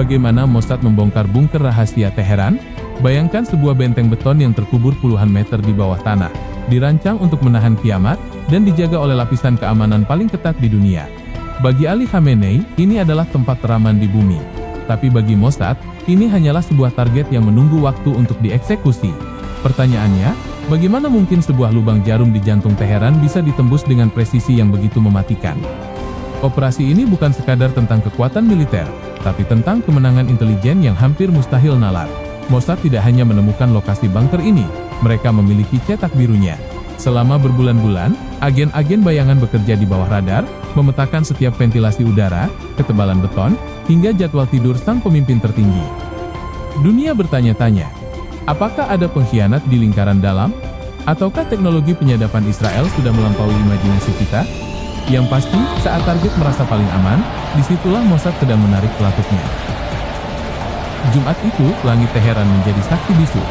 bagaimana Mossad membongkar bunker rahasia Teheran? Bayangkan sebuah benteng beton yang terkubur puluhan meter di bawah tanah, dirancang untuk menahan kiamat, dan dijaga oleh lapisan keamanan paling ketat di dunia. Bagi Ali Khamenei, ini adalah tempat teraman di bumi. Tapi bagi Mossad, ini hanyalah sebuah target yang menunggu waktu untuk dieksekusi. Pertanyaannya, bagaimana mungkin sebuah lubang jarum di jantung Teheran bisa ditembus dengan presisi yang begitu mematikan? Operasi ini bukan sekadar tentang kekuatan militer, tapi tentang kemenangan intelijen yang hampir mustahil nalar. Mossad tidak hanya menemukan lokasi bunker ini, mereka memiliki cetak birunya. Selama berbulan-bulan, agen-agen bayangan bekerja di bawah radar, memetakan setiap ventilasi udara, ketebalan beton, hingga jadwal tidur sang pemimpin tertinggi. Dunia bertanya-tanya, apakah ada pengkhianat di lingkaran dalam? Ataukah teknologi penyadapan Israel sudah melampaui imajinasi kita? Yang pasti, saat target merasa paling aman, disitulah Mossad sedang menarik pelatutnya. Jumat itu, langit Teheran menjadi saksi bisu.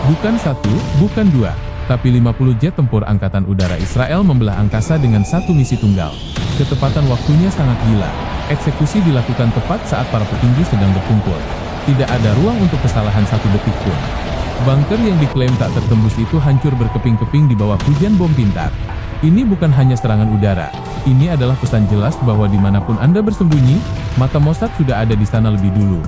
Bukan satu, bukan dua, tapi 50 jet tempur Angkatan Udara Israel membelah angkasa dengan satu misi tunggal. Ketepatan waktunya sangat gila. Eksekusi dilakukan tepat saat para petinggi sedang berkumpul. Tidak ada ruang untuk kesalahan satu detik pun. Bunker yang diklaim tak tertembus itu hancur berkeping-keping di bawah hujan bom pintar. Ini bukan hanya serangan udara. Ini adalah pesan jelas bahwa dimanapun Anda bersembunyi, mata Mossad sudah ada di sana lebih dulu.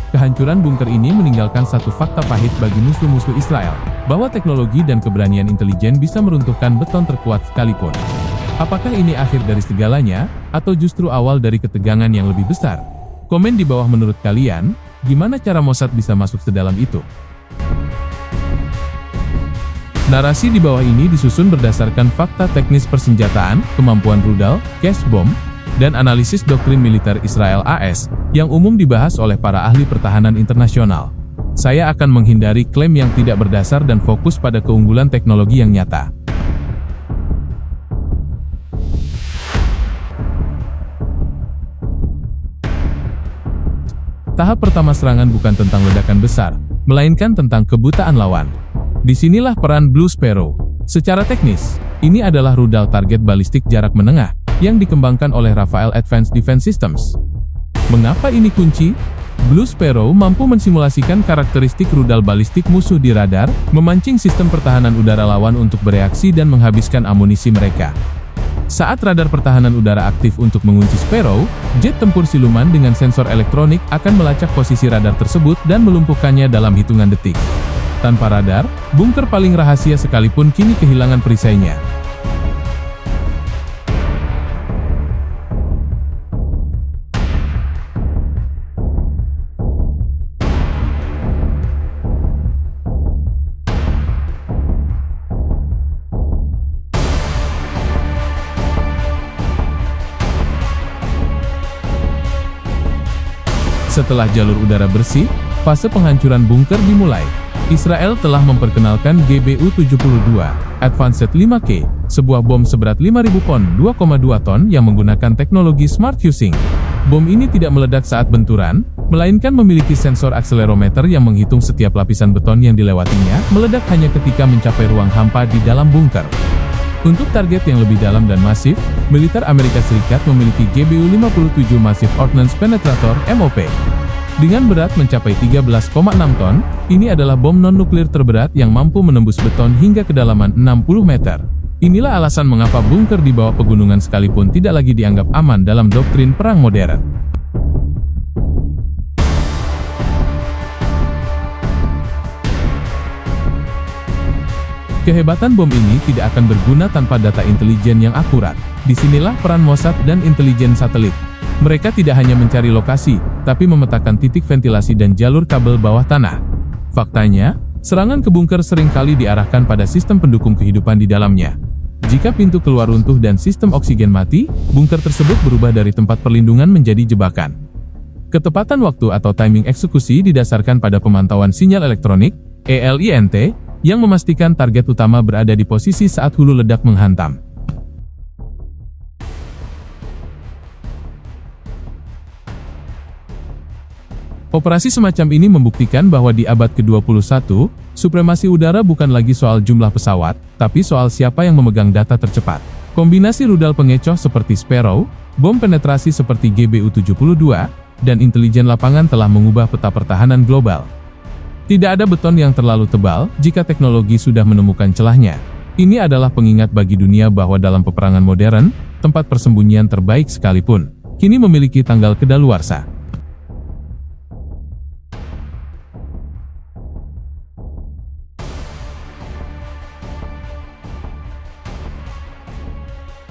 Kehancuran bunker ini meninggalkan satu fakta pahit bagi musuh-musuh Israel, bahwa teknologi dan keberanian intelijen bisa meruntuhkan beton terkuat sekalipun. Apakah ini akhir dari segalanya, atau justru awal dari ketegangan yang lebih besar? Komen di bawah menurut kalian, gimana cara Mossad bisa masuk sedalam itu? Narasi di bawah ini disusun berdasarkan fakta teknis persenjataan, kemampuan rudal, cache bom, dan analisis doktrin militer Israel AS, yang umum dibahas oleh para ahli pertahanan internasional. Saya akan menghindari klaim yang tidak berdasar dan fokus pada keunggulan teknologi yang nyata. Tahap pertama serangan bukan tentang ledakan besar, melainkan tentang kebutaan lawan. Disinilah peran Blue Sparrow. Secara teknis, ini adalah rudal target balistik jarak menengah, yang dikembangkan oleh Rafael Advanced Defense Systems. Mengapa ini kunci? Blue Sparrow mampu mensimulasikan karakteristik rudal balistik musuh di radar, memancing sistem pertahanan udara lawan untuk bereaksi dan menghabiskan amunisi mereka. Saat radar pertahanan udara aktif untuk mengunci Sparrow, jet tempur siluman dengan sensor elektronik akan melacak posisi radar tersebut dan melumpuhkannya dalam hitungan detik. Tanpa radar, bunker paling rahasia sekalipun kini kehilangan perisainya. Setelah jalur udara bersih, fase penghancuran bunker dimulai. Israel telah memperkenalkan GBU-72, Advanced 5K, sebuah bom seberat 5.000 pon 2,2 ton yang menggunakan teknologi Smart Fusing. Bom ini tidak meledak saat benturan, melainkan memiliki sensor akselerometer yang menghitung setiap lapisan beton yang dilewatinya, meledak hanya ketika mencapai ruang hampa di dalam bunker. Untuk target yang lebih dalam dan masif, militer Amerika Serikat memiliki GBU-57 Massive Ordnance Penetrator (MOP). Dengan berat mencapai 13,6 ton, ini adalah bom non-nuklir terberat yang mampu menembus beton hingga kedalaman 60 meter. Inilah alasan mengapa bunker di bawah pegunungan sekalipun tidak lagi dianggap aman dalam doktrin perang modern. Kehebatan bom ini tidak akan berguna tanpa data intelijen yang akurat. Disinilah peran Mossad dan intelijen satelit. Mereka tidak hanya mencari lokasi, tapi memetakan titik ventilasi dan jalur kabel bawah tanah. Faktanya, serangan ke bunker seringkali diarahkan pada sistem pendukung kehidupan di dalamnya. Jika pintu keluar runtuh dan sistem oksigen mati, bunker tersebut berubah dari tempat perlindungan menjadi jebakan. Ketepatan waktu atau timing eksekusi didasarkan pada pemantauan sinyal elektronik, ELINT, yang memastikan target utama berada di posisi saat hulu ledak menghantam. Operasi semacam ini membuktikan bahwa di abad ke-21, supremasi udara bukan lagi soal jumlah pesawat, tapi soal siapa yang memegang data tercepat. Kombinasi rudal pengecoh seperti Sparrow, bom penetrasi seperti GBU-72, dan intelijen lapangan telah mengubah peta pertahanan global. Tidak ada beton yang terlalu tebal jika teknologi sudah menemukan celahnya. Ini adalah pengingat bagi dunia bahwa dalam peperangan modern, tempat persembunyian terbaik sekalipun kini memiliki tanggal kedaluarsa.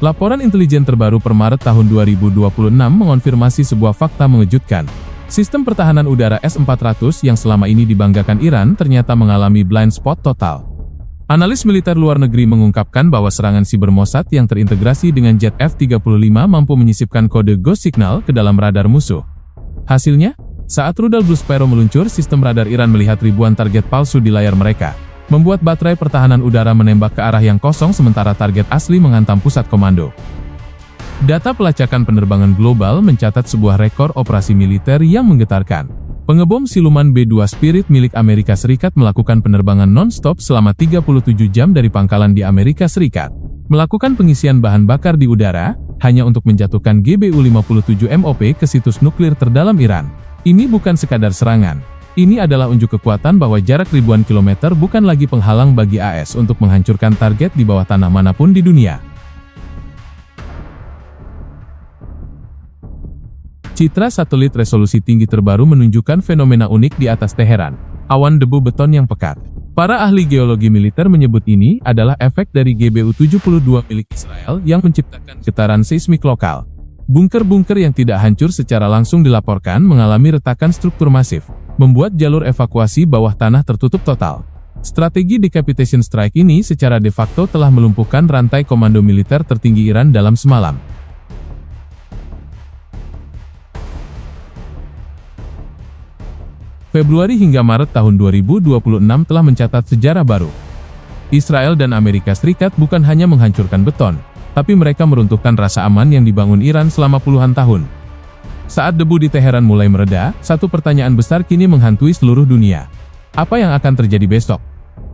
Laporan intelijen terbaru per Maret tahun 2026 mengonfirmasi sebuah fakta mengejutkan. Sistem pertahanan udara S-400 yang selama ini dibanggakan Iran ternyata mengalami blind spot total. Analis militer luar negeri mengungkapkan bahwa serangan siber Mossad yang terintegrasi dengan jet F-35 mampu menyisipkan kode ghost signal ke dalam radar musuh. Hasilnya, saat rudal Blue Sparrow meluncur, sistem radar Iran melihat ribuan target palsu di layar mereka, membuat baterai pertahanan udara menembak ke arah yang kosong sementara target asli menghantam pusat komando. Data pelacakan penerbangan global mencatat sebuah rekor operasi militer yang menggetarkan. Pengebom siluman B-2 Spirit milik Amerika Serikat melakukan penerbangan non-stop selama 37 jam dari pangkalan di Amerika Serikat, melakukan pengisian bahan bakar di udara, hanya untuk menjatuhkan GBU-57 MOP ke situs nuklir terdalam Iran. Ini bukan sekadar serangan. Ini adalah unjuk kekuatan bahwa jarak ribuan kilometer bukan lagi penghalang bagi AS untuk menghancurkan target di bawah tanah manapun di dunia. Citra satelit resolusi tinggi terbaru menunjukkan fenomena unik di atas Teheran, awan debu beton yang pekat. Para ahli geologi militer menyebut ini adalah efek dari GBU-72 milik Israel yang menciptakan getaran seismik lokal. Bunker-bunker yang tidak hancur secara langsung dilaporkan mengalami retakan struktur masif, membuat jalur evakuasi bawah tanah tertutup total. Strategi decapitation strike ini secara de facto telah melumpuhkan rantai komando militer tertinggi Iran dalam semalam. Februari hingga Maret tahun 2026 telah mencatat sejarah baru. Israel dan Amerika Serikat bukan hanya menghancurkan beton, tapi mereka meruntuhkan rasa aman yang dibangun Iran selama puluhan tahun. Saat debu di Teheran mulai mereda, satu pertanyaan besar kini menghantui seluruh dunia. Apa yang akan terjadi besok?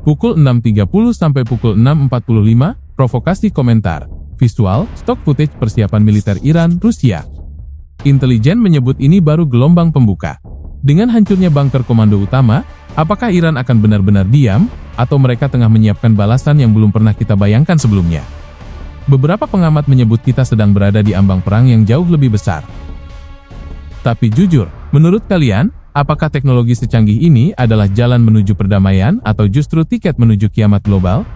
Pukul 6.30 sampai pukul 6.45, provokasi komentar. Visual, stock footage persiapan militer Iran, Rusia. Intelijen menyebut ini baru gelombang pembuka. Dengan hancurnya bunker komando utama, apakah Iran akan benar-benar diam, atau mereka tengah menyiapkan balasan yang belum pernah kita bayangkan sebelumnya? Beberapa pengamat menyebut kita sedang berada di ambang perang yang jauh lebih besar. Tapi jujur, menurut kalian, apakah teknologi secanggih ini adalah jalan menuju perdamaian atau justru tiket menuju kiamat global?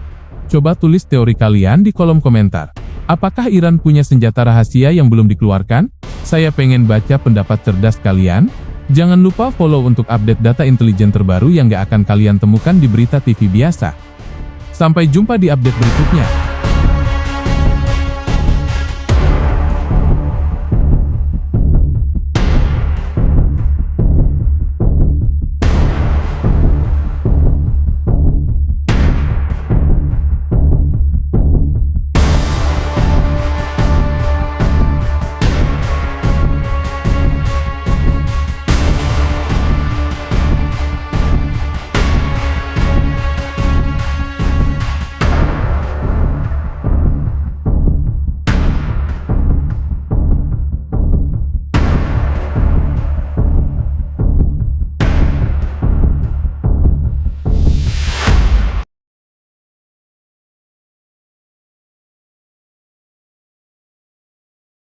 Coba tulis teori kalian di kolom komentar. Apakah Iran punya senjata rahasia yang belum dikeluarkan? Saya pengen baca pendapat cerdas kalian. Jangan lupa follow untuk update data intelijen terbaru yang gak akan kalian temukan di berita TV biasa. Sampai jumpa di update berikutnya.